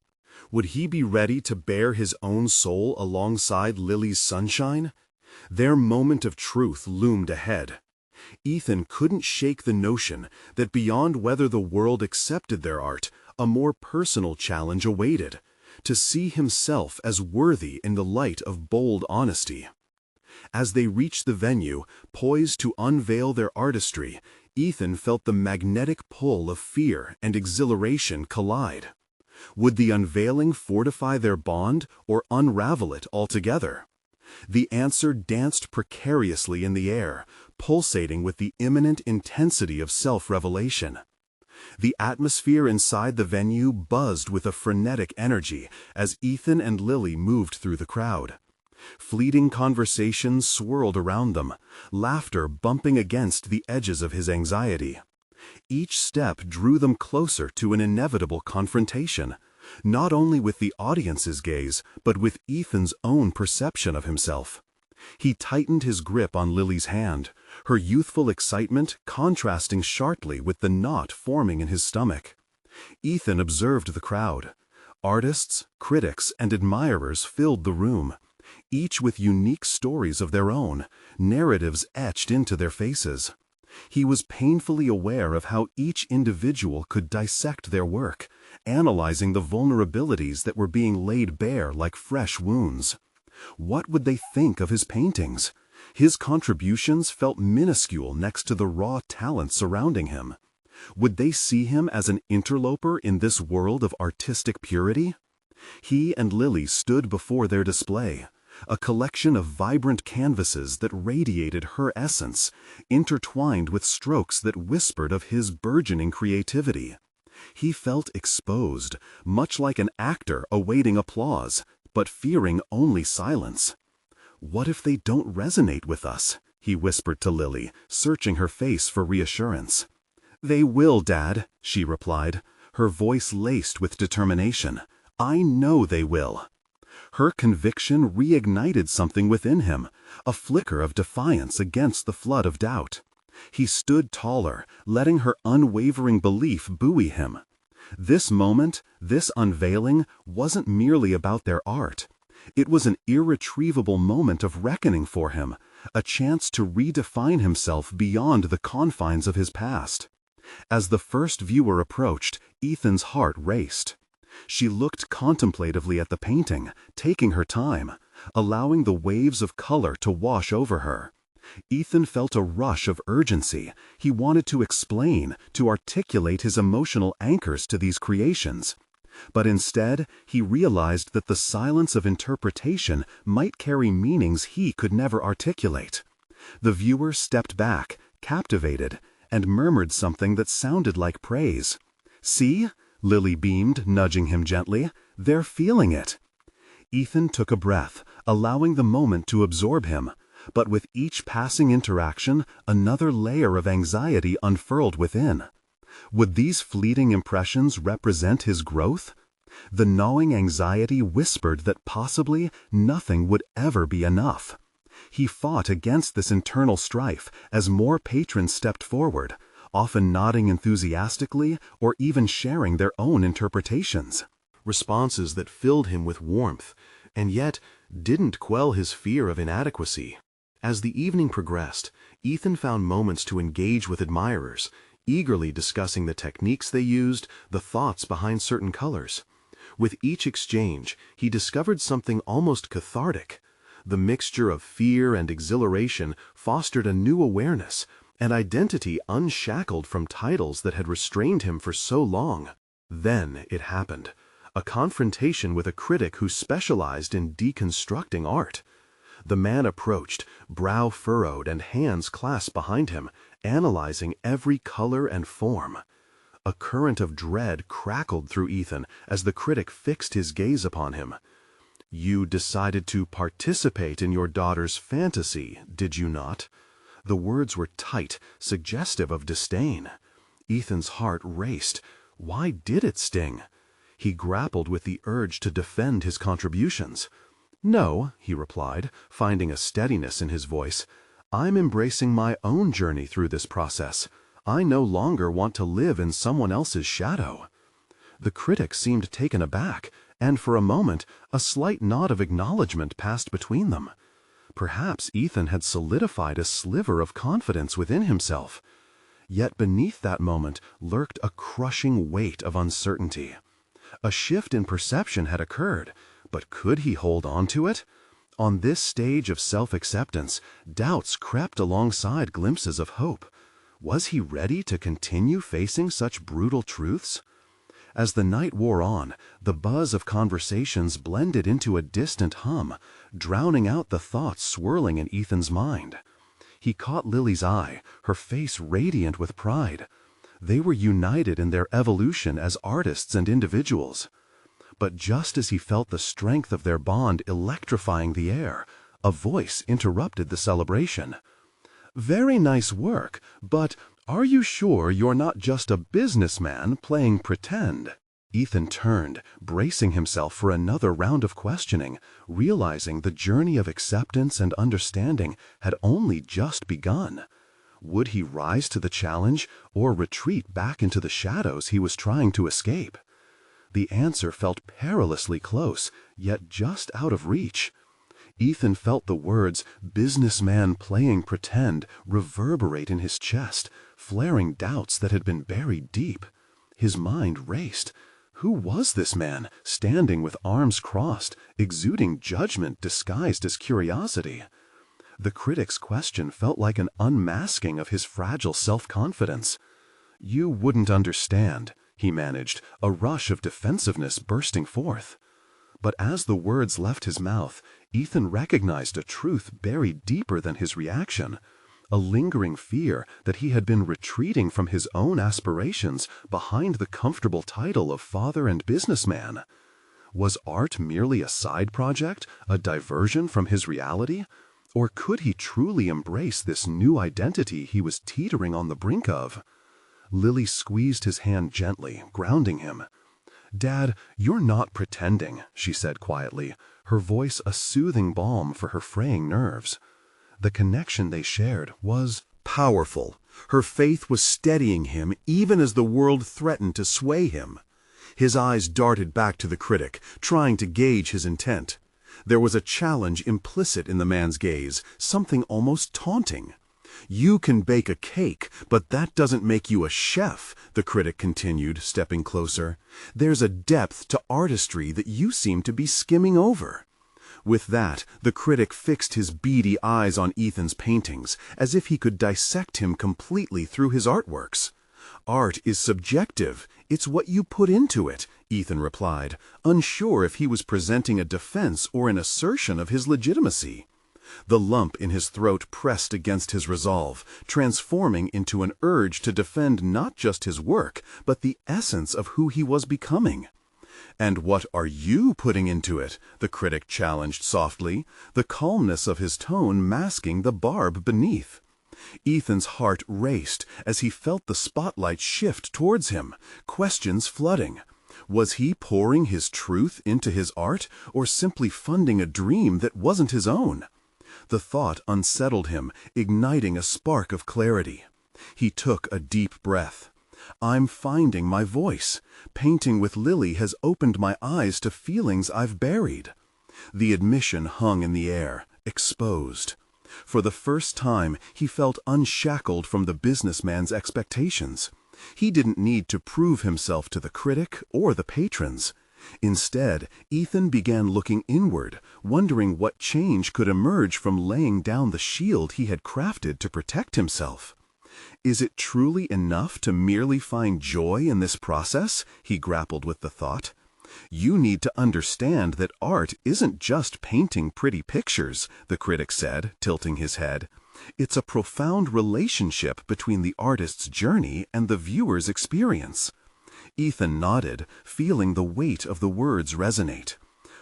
Would he be ready to bear his own soul alongside Lily's sunshine? Their moment of truth loomed ahead. Ethan couldn't shake the notion that beyond whether the world accepted their art, a more personal challenge awaited: to see himself as worthy in the light of bold honesty. As they reached the venue, poised to unveil their artistry, Ethan felt the magnetic pull of fear and exhilaration collide. Would the unveiling fortify their bond or unravel it altogether? The answer danced precariously in the air, pulsating with the imminent intensity of self-revelation. The atmosphere inside the venue buzzed with a frenetic energy as Ethan and Lily moved through the crowd. Fleeting conversations swirled around them, laughter bumping against the edges of his anxiety. Each step drew them closer to an inevitable confrontation, not only with the audience's gaze, but with Ethan's own perception of himself. He tightened his grip on Lily's hand, her youthful excitement contrasting sharply with the knot forming in his stomach. Ethan observed the crowd. Artists, critics, and admirers filled the room, each with unique stories of their own, narratives etched into their faces. He was painfully aware of how each individual could dissect their work, analyzing the vulnerabilities that were being laid bare like fresh wounds. What would they think of his paintings? His contributions felt minuscule next to the raw talent surrounding him. Would they see him as an interloper in this world of artistic purity? He and Lily stood before their display, a collection of vibrant canvases that radiated her essence, intertwined with strokes that whispered of his burgeoning creativity. He felt exposed, much like an actor awaiting applause, but fearing only silence. "What if they don't resonate with us?" he whispered to Lily, searching her face for reassurance. "They will, Dad," she replied, her voice laced with determination. "I know they will." Her conviction reignited something within him, a flicker of defiance against the flood of doubt. He stood taller, letting her unwavering belief buoy him. This moment, this unveiling, wasn't merely about their art. It was an irretrievable moment of reckoning for him, a chance to redefine himself beyond the confines of his past. As the first viewer approached, Ethan's heart raced. She looked contemplatively at the painting, taking her time, allowing the waves of color to wash over her. Ethan felt a rush of urgency. He wanted to explain, to articulate his emotional anchors to these creations. But instead, he realized that the silence of interpretation might carry meanings he could never articulate. The viewer stepped back, captivated, and murmured something that sounded like praise. "See?" Lily beamed, nudging him gently. "They're feeling it." Ethan took a breath, allowing the moment to absorb him. But with each passing interaction, another layer of anxiety unfurled within. Would these fleeting impressions represent his growth? The gnawing anxiety whispered that possibly nothing would ever be enough. He fought against this internal strife as more patrons stepped forward, often nodding enthusiastically or even sharing their own interpretations. Responses that filled him with warmth, and yet didn't quell his fear of inadequacy. As the evening progressed, Ethan found moments to engage with admirers, eagerly discussing the techniques they used, the thoughts behind certain colors. With each exchange, he discovered something almost cathartic. The mixture of fear and exhilaration fostered a new awareness, an identity unshackled from titles that had restrained him for so long. Then it happened, a confrontation with a critic who specialized in deconstructing art. The man approached, brow furrowed and hands clasped behind him, analyzing every color and form. A current of dread crackled through Ethan as the critic fixed his gaze upon him. "You decided to participate in your daughter's fantasy, did you not?" The words were tight, suggestive of disdain. Ethan's heart raced. Why did it sting? He grappled with the urge to defend his contributions. "No," he replied, finding a steadiness in his voice. "I'm embracing my own journey through this process. I no longer want to live in someone else's shadow." The critic seemed taken aback, and for a moment, a slight nod of acknowledgement passed between them. Perhaps Ethan had solidified a sliver of confidence within himself. Yet beneath that moment lurked a crushing weight of uncertainty. A shift in perception had occurred, but could he hold on to it? On this stage of self-acceptance, doubts crept alongside glimpses of hope. Was he ready to continue facing such brutal truths? As the night wore on, the buzz of conversations blended into a distant hum, drowning out the thoughts swirling in Ethan's mind. He caught Lily's eye, her face radiant with pride. They were united in their evolution as artists and individuals. But just as he felt the strength of their bond electrifying the air, a voice interrupted the celebration. "Very nice work, but are you sure you're not just a businessman playing pretend?" Ethan turned, bracing himself for another round of questioning, realizing the journey of acceptance and understanding had only just begun. Would he rise to the challenge or retreat back into the shadows he was trying to escape? The answer felt perilously close, yet just out of reach. Ethan felt the words, "businessman playing pretend," reverberate in his chest, flaring doubts that had been buried deep. His mind raced. Who was this man, standing with arms crossed, exuding judgment disguised as curiosity? The critic's question felt like an unmasking of his fragile self-confidence. "You wouldn't understand," he managed, a rush of defensiveness bursting forth. But as the words left his mouth, Ethan recognized a truth buried deeper than his reaction, a lingering fear that he had been retreating from his own aspirations behind the comfortable title of father and businessman. Was art merely a side project, a diversion from his reality? Or could he truly embrace this new identity he was teetering on the brink of? Lily squeezed his hand gently, grounding him. "Dad, you're not pretending," she said quietly, her voice a soothing balm for her fraying nerves. The connection they shared was powerful. Her faith was steadying him even as the world threatened to sway him. His eyes darted back to the critic, trying to gauge his intent. There was a challenge implicit in the man's gaze, something almost taunting. "You can bake a cake, but that doesn't make you a chef," the critic continued, stepping closer. "There's a depth to artistry that you seem to be skimming over." With that, the critic fixed his beady eyes on Ethan's paintings, as if he could dissect him completely through his artworks. "Art is subjective. It's what you put into it," Ethan replied, unsure if he was presenting a defense or an assertion of his legitimacy. The lump in his throat pressed against his resolve, transforming into an urge to defend not just his work, but the essence of who he was becoming. "And what are you putting into it?" the critic challenged softly, the calmness of his tone masking the barb beneath. Ethan's heart raced as he felt the spotlight shift towards him, questions flooding. Was he pouring his truth into his art, or simply funding a dream that wasn't his own? The thought unsettled him, igniting a spark of clarity. He took a deep breath. "I'm finding my voice. Painting with Lily has opened my eyes to feelings I've buried." The admission hung in the air, exposed. For the first time, he felt unshackled from the businessman's expectations. He didn't need to prove himself to the critic or the patrons. Instead, Ethan began looking inward, wondering what change could emerge from laying down the shield he had crafted to protect himself. Is it truly enough to merely find joy in this process? He grappled with the thought. You need to understand that art isn't just painting pretty pictures, the critic said, tilting his head. It's a profound relationship between the artist's journey and the viewer's experience. Ethan nodded, feeling the weight of the words resonate.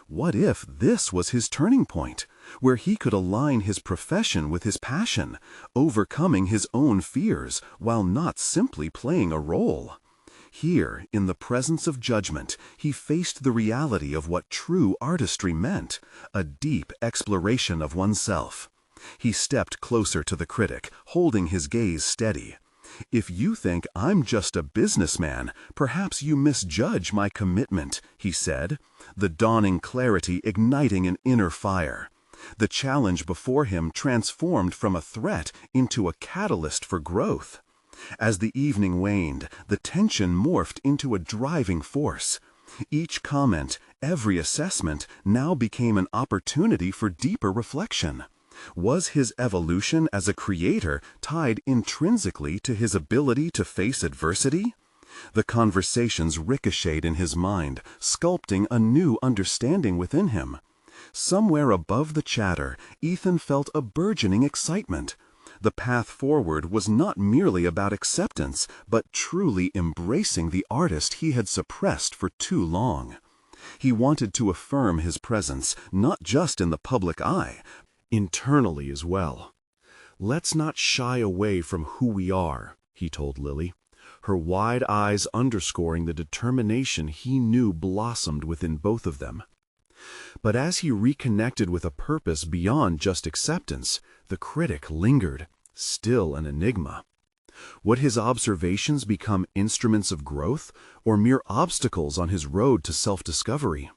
What if this was his turning point, where he could align his profession with his passion, overcoming his own fears while not simply playing a role? Here, in the presence of judgment, he faced the reality of what true artistry meant, a deep exploration of oneself. He stepped closer to the critic, holding his gaze steady. "If you think I'm just a businessman, perhaps you misjudge my commitment," he said, the dawning clarity igniting an inner fire. The challenge before him transformed from a threat into a catalyst for growth. As the evening waned, the tension morphed into a driving force. Each comment, every assessment, now became an opportunity for deeper reflection. Was his evolution as a creator tied intrinsically to his ability to face adversity? The conversations ricocheted in his mind, sculpting a new understanding within him. Somewhere above the chatter, Ethan felt a burgeoning excitement. The path forward was not merely about acceptance, but truly embracing the artist he had suppressed for too long. He wanted to affirm his presence, not just in the public eye, internally as well. "Let's not shy away from who we are," he told Lily, her wide eyes underscoring the determination he knew blossomed within both of them. But as he reconnected with a purpose beyond just acceptance, the critic lingered, still an enigma. Would his observations become instruments of growth, or mere obstacles on his road to self-discovery?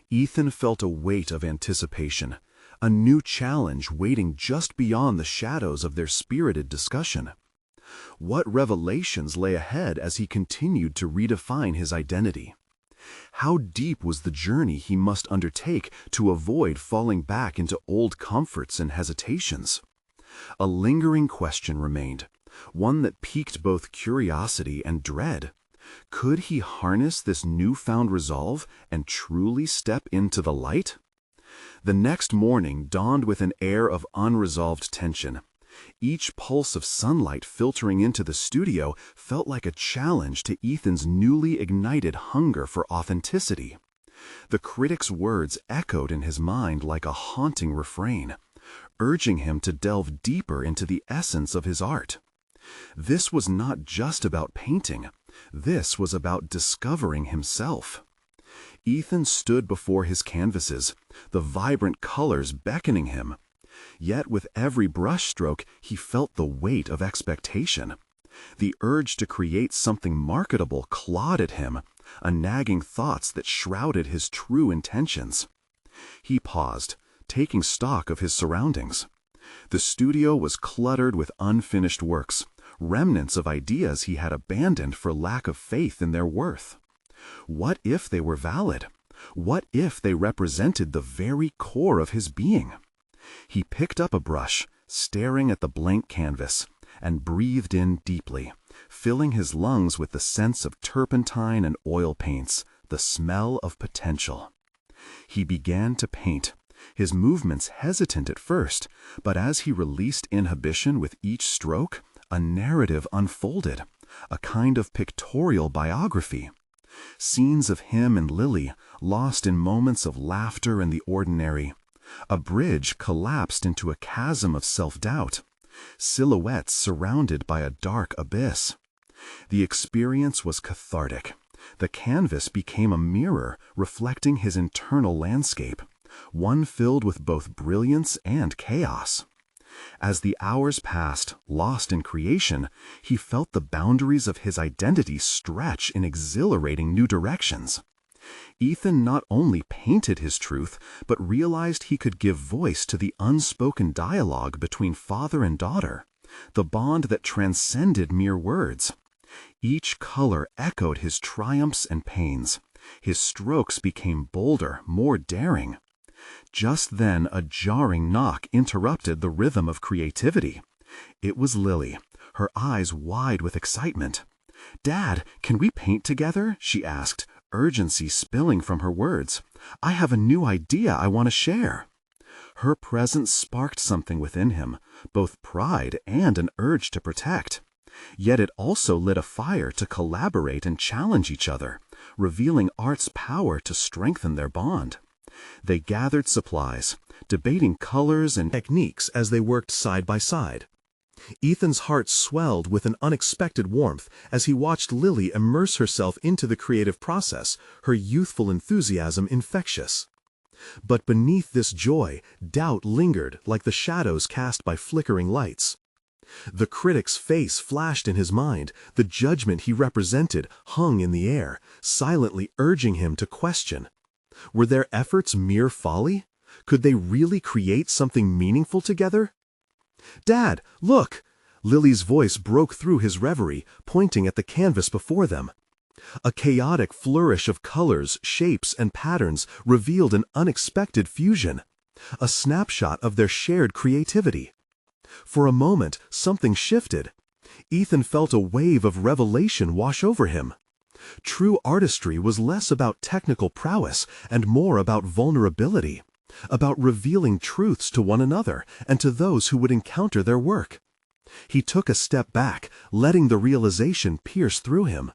Ethan felt a weight of anticipation, a new challenge waiting just beyond the shadows of their spirited discussion. What revelations lay ahead as he continued to redefine his identity? How deep was the journey he must undertake to avoid falling back into old comforts and hesitations? A lingering question remained, one that piqued both curiosity and dread. Could he harness this newfound resolve and truly step into the light? The next morning dawned with an air of unresolved tension. Each pulse of sunlight filtering into the studio felt like a challenge to Ethan's newly ignited hunger for authenticity. The critic's words echoed in his mind like a haunting refrain, urging him to delve deeper into the essence of his art. This was not just about painting. This was about discovering himself. Ethan stood before his canvases, the vibrant colors beckoning him. Yet with every brushstroke, he felt the weight of expectation. The urge to create something marketable clawed at him, a nagging thoughts that shrouded his true intentions. He paused, taking stock of his surroundings. The studio was cluttered with unfinished works, remnants of ideas he had abandoned for lack of faith in their worth. What if they were valid? What if they represented the very core of his being? He picked up a brush, staring at the blank canvas, and breathed in deeply, filling his lungs with the sense of turpentine and oil paints, the smell of potential. He began to paint, his movements hesitant at first, but as he released inhibition with each stroke, a narrative unfolded, a kind of pictorial biography. Scenes of him and Lily, lost in moments of laughter and the ordinary. A bridge collapsed into a chasm of self-doubt. Silhouettes surrounded by a dark abyss. The experience was cathartic. The canvas became a mirror reflecting his internal landscape, one filled with both brilliance and chaos. As the hours passed, lost in creation, he felt the boundaries of his identity stretch in exhilarating new directions. Ethan not only painted his truth, but realized he could give voice to the unspoken dialogue between father and daughter, the bond that transcended mere words. Each color echoed his triumphs and pains. His strokes became bolder, more daring. Just then a jarring knock interrupted the rhythm of creativity. It was Lily, her eyes wide with excitement. "Dad, can we paint together?" she asked, urgency spilling from her words. "I have a new idea I want to share." Her presence sparked something within him, both pride and an urge to protect. Yet it also lit a fire to collaborate and challenge each other, revealing art's power to strengthen their bond. They gathered supplies, debating colors and techniques as they worked side by side. Ethan's heart swelled with an unexpected warmth as he watched Lily immerse herself into the creative process, her youthful enthusiasm infectious. But beneath this joy, doubt lingered like the shadows cast by flickering lights. The critic's face flashed in his mind, the judgment he represented hung in the air, silently urging him to question. Were their efforts mere folly? Could they really create something meaningful together? "Dad, look!" Lily's voice broke through his reverie, pointing at the canvas before them. A chaotic flourish of colors, shapes, and patterns revealed an unexpected fusion, a snapshot of their shared creativity. For a moment, something shifted. Ethan felt a wave of revelation wash over him. True artistry was less about technical prowess and more about vulnerability, about revealing truths to one another and to those who would encounter their work. He took a step back, letting the realization pierce through him.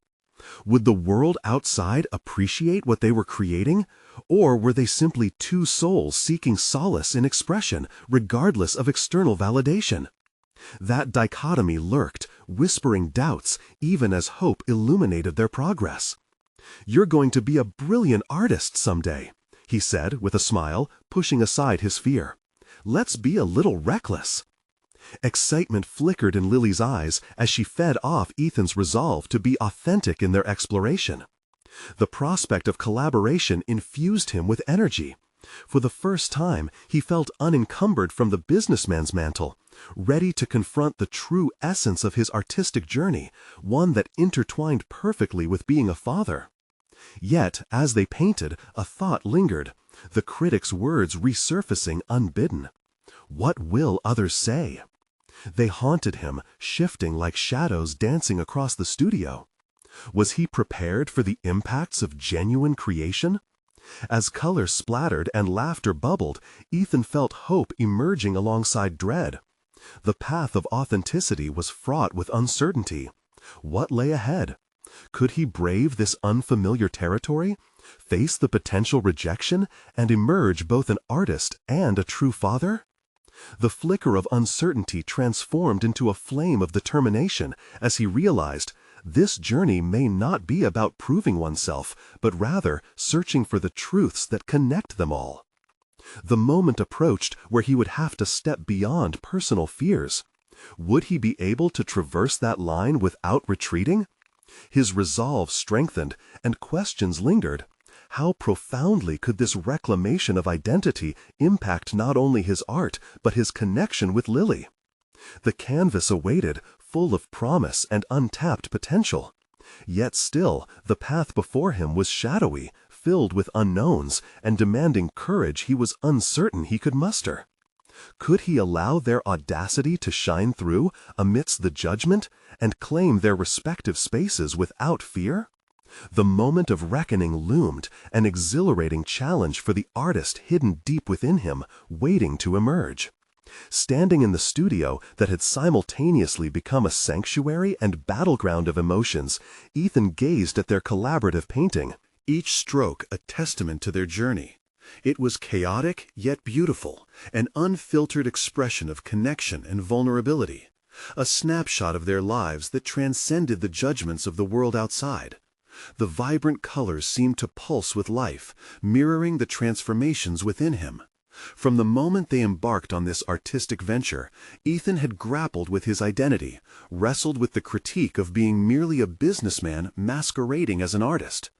Would the world outside appreciate what they were creating, or were they simply two souls seeking solace in expression, regardless of external validation? That dichotomy lurked, whispering doubts, even as hope illuminated their progress. "You're going to be a brilliant artist someday," he said with a smile, pushing aside his fear. "Let's be a little reckless." Excitement flickered in Lily's eyes as she fed off Ethan's resolve to be authentic in their exploration. The prospect of collaboration infused him with energy. For the first time, he felt unencumbered from the businessman's mantle, ready to confront the true essence of his artistic journey, one that intertwined perfectly with being a father. Yet, as they painted, a thought lingered, the critic's words resurfacing unbidden. What will others say? They haunted him, shifting like shadows dancing across the studio. Was he prepared for the impacts of genuine creation? As color splattered and laughter bubbled, Ethan felt hope emerging alongside dread. The path of authenticity was fraught with uncertainty. What lay ahead? Could he brave this unfamiliar territory, face the potential rejection, and emerge both an artist and a true father? The flicker of uncertainty transformed into a flame of determination as he realized this journey may not be about proving oneself, but rather searching for the truths that connect them all. The moment approached where he would have to step beyond personal fears. Would he be able to traverse that line without retreating? His resolve strengthened, and questions lingered. How profoundly could this reclamation of identity impact not only his art, but his connection with Lily? The canvas awaited, full of promise and untapped potential. Yet still, the path before him was shadowy, filled with unknowns, and demanding courage he was uncertain he could muster. Could he allow their audacity to shine through amidst the judgment and claim their respective spaces without fear? The moment of reckoning loomed, an exhilarating challenge for the artist hidden deep within him, waiting to emerge. Standing in the studio that had simultaneously become a sanctuary and battleground of emotions, Ethan gazed at their collaborative painting, each stroke a testament to their journey. It was chaotic yet beautiful, an unfiltered expression of connection and vulnerability, a snapshot of their lives that transcended the judgments of the world outside. The vibrant colors seemed to pulse with life, mirroring the transformations within him. From the moment they embarked on this artistic venture, Ethan had grappled with his identity, wrestled with the critique of being merely a businessman masquerading as an artist.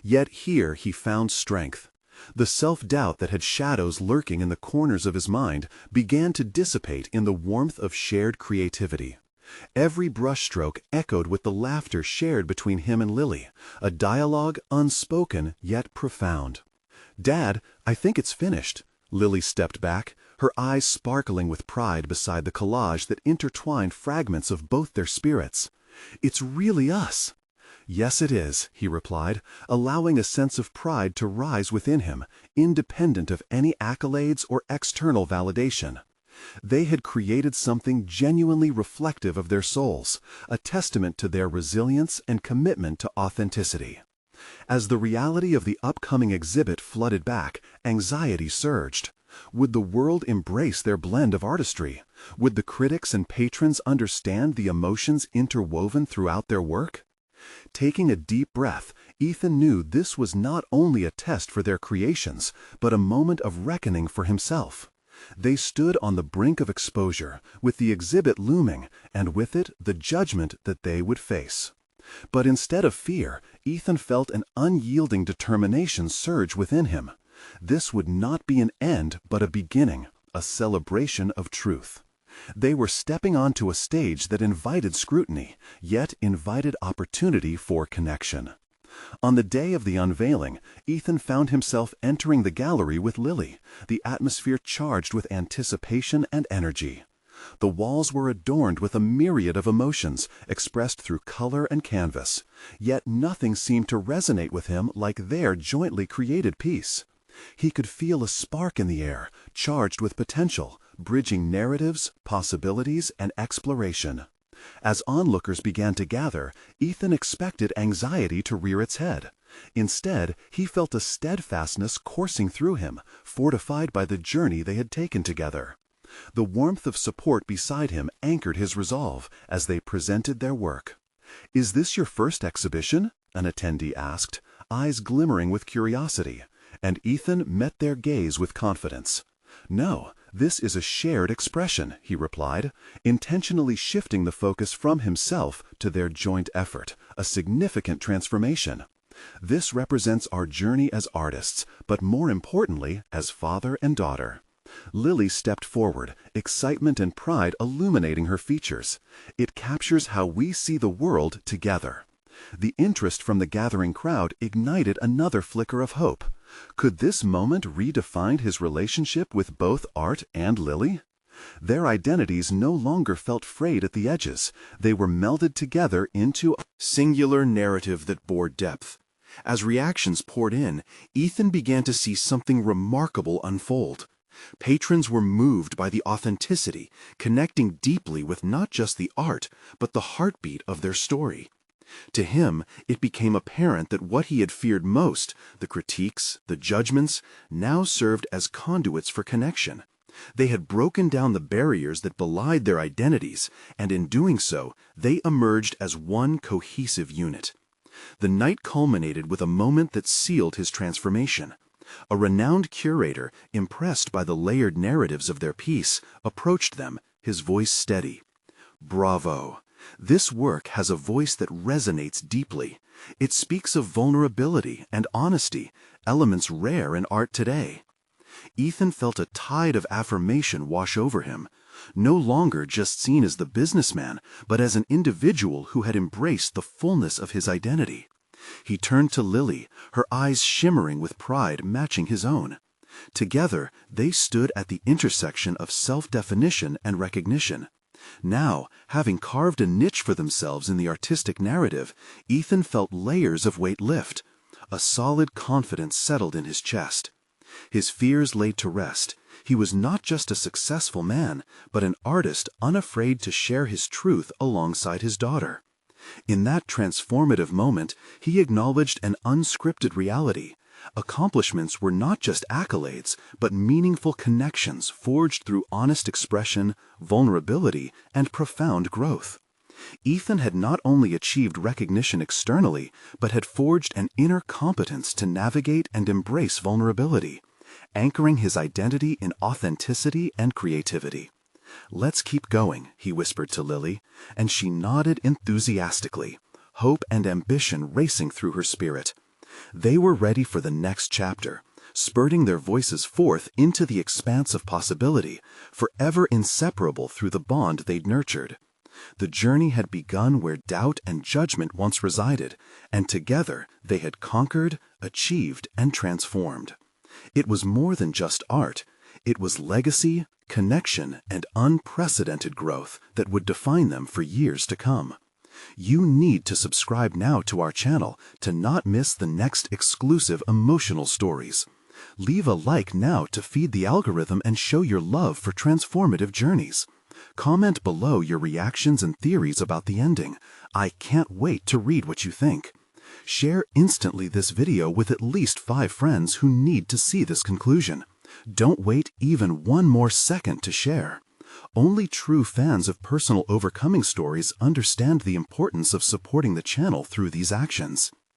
Yet here he found strength. The self-doubt that had shadows lurking in the corners of his mind began to dissipate in the warmth of shared creativity. Every brushstroke echoed with the laughter shared between him and Lily, a dialogue unspoken yet profound. "Dad, I think it's finished." Lily stepped back, her eyes sparkling with pride beside the collage that intertwined fragments of both their spirits. "It's really us." "Yes, it is," he replied, allowing a sense of pride to rise within him, independent of any accolades or external validation. They had created something genuinely reflective of their souls, a testament to their resilience and commitment to authenticity. As the reality of the upcoming exhibit flooded back, anxiety surged. Would the world embrace their blend of artistry? Would the critics and patrons understand the emotions interwoven throughout their work? Taking a deep breath, Ethan knew this was not only a test for their creations, but a moment of reckoning for himself. They stood on the brink of exposure, with the exhibit looming, and with it the judgment that they would face. But instead of fear, Ethan felt an unyielding determination surge within him. This would not be an end, but a beginning, a celebration of truth. They were stepping onto a stage that invited scrutiny, yet invited opportunity for connection. On the day of the unveiling, Ethan found himself entering the gallery with Lily, the atmosphere charged with anticipation and energy. The walls were adorned with a myriad of emotions, expressed through color and canvas, yet nothing seemed to resonate with him like their jointly created piece. He could feel a spark in the air, charged with potential, bridging narratives, possibilities, and exploration. As onlookers began to gather, Ethan expected anxiety to rear its head. Instead, he felt a steadfastness coursing through him, fortified by the journey they had taken together. The warmth of support beside him anchored his resolve as they presented their work. "Is this your first exhibition?" an attendee asked, eyes glimmering with curiosity, and Ethan met their gaze with confidence. "No, this is a shared expression," he replied, intentionally shifting the focus from himself to their joint effort, a significant transformation. "This represents our journey as artists, but more importantly, as father and daughter." Lily stepped forward, excitement and pride illuminating her features. "It captures how we see the world together." The interest from the gathering crowd ignited another flicker of hope. Could this moment redefine his relationship with both Art and Lily? Their identities no longer felt frayed at the edges. They were melded together into a singular narrative that bore depth. As reactions poured in, Ethan began to see something remarkable unfold. Patrons were moved by the authenticity, connecting deeply with not just the art, but the heartbeat of their story. To him, it became apparent that what he had feared most, the critiques, the judgments, now served as conduits for connection. They had broken down the barriers that belied their identities, and in doing so, they emerged as one cohesive unit. The night culminated with a moment that sealed his transformation. A renowned curator, impressed by the layered narratives of their piece, approached them, his voice steady. "Bravo! This work has a voice that resonates deeply. It speaks of vulnerability and honesty, elements rare in art today." Ethan felt a tide of affirmation wash over him, no longer just seen as the businessman, but as an individual who had embraced the fullness of his identity. He turned to Lily, her eyes shimmering with pride matching his own. Together, they stood at the intersection of self-definition and recognition. Now, having carved a niche for themselves in the artistic narrative, Ethan felt layers of weight lift. A solid confidence settled in his chest. His fears laid to rest. He was not just a successful man, but an artist unafraid to share his truth alongside his daughter. In that transformative moment, he acknowledged an unscripted reality. Accomplishments were not just accolades, but meaningful connections forged through honest expression, vulnerability, and profound growth. Ethan had not only achieved recognition externally, but had forged an inner competence to navigate and embrace vulnerability, anchoring his identity in authenticity and creativity. "Let's keep going," he whispered to Lily, and she nodded enthusiastically, hope and ambition racing through her spirit. They were ready for the next chapter, spurting their voices forth into the expanse of possibility, forever inseparable through the bond they'd nurtured. The journey had begun where doubt and judgment once resided, and together they had conquered, achieved, and transformed. It was more than just art. It was legacy, connection, and unprecedented growth that would define them for years to come. You need to subscribe now to our channel to not miss the next exclusive emotional stories. Leave a like now to feed the algorithm and show your love for transformative journeys. Comment below your reactions and theories about the ending. I can't wait to read what you think. Share instantly this video with at least 5 friends who need to see this conclusion. Don't wait even one more second to share. Only true fans of personal overcoming stories understand the importance of supporting the channel through these actions.